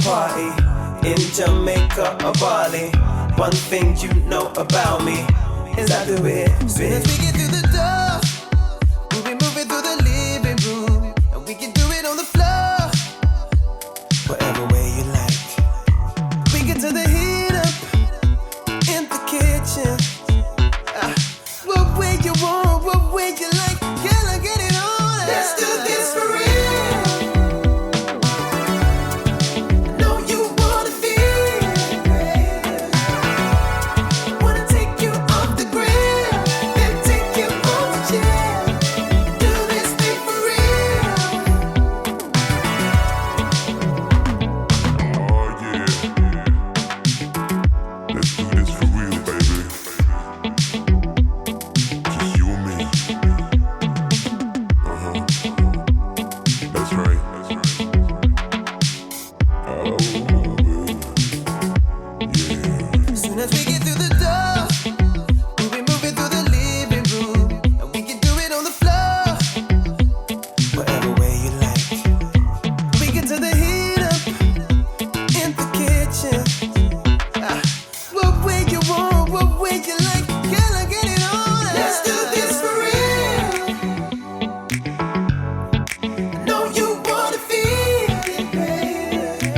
party in Jamaica or Bali. One thing you know about me is I do it big. Soon as we get through the door, we'll be moving through the living room, and we can do it on the floor, Whatever way you like. we get to the heat up in the kitchen. What way you want, what way you like, girl, I get it on. Let's do this for real. Know you wanna feel it. Wanna take you off the grill, then take you home to chill. Do this thing for real. Oh yeah. Let's do this for real, baby. Just you and me. That's right. Oh, yeah. Soon as we get through the door, we'll be moving through the living room, and we can do it on the floor. Whatever way you like. We get to the heat up in the kitchen. What way you want, what way you like, girl, I get it on. Let's do this for real. Know you wanna feel it, baby.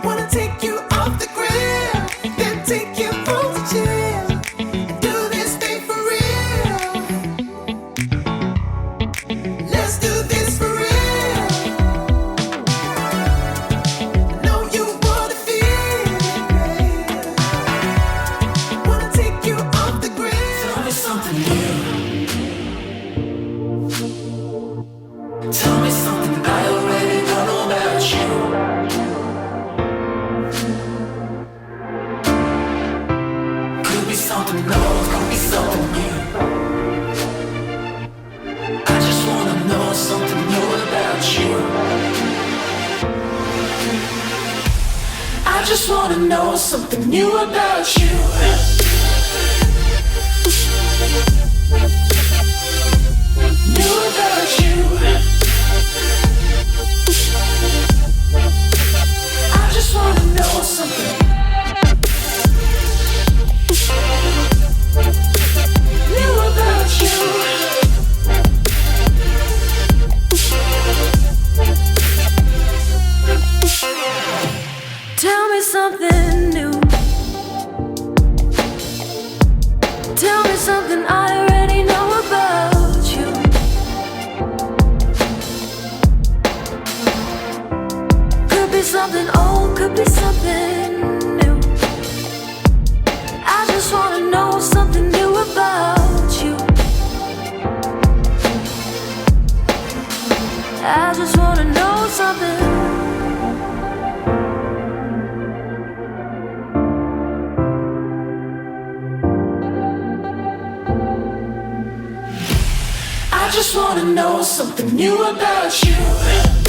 Wanna take you off the grill, then take you home to chill. Do this thing for real. Let's do this for real. Know you wanna feel it, baby. Wanna take you off the grill. Tell me something new. Tell me something I already don't know about you. Could be something old, could be something new. I just wanna know something new about you. I just wanna know something new about you. New about you. I just wanna know something new about you. Tell me something new. Tell me something I already know about you. Could be something old, could be something new. I just wanna know something new about you. I just wanna know something. I just wanna know something new about you.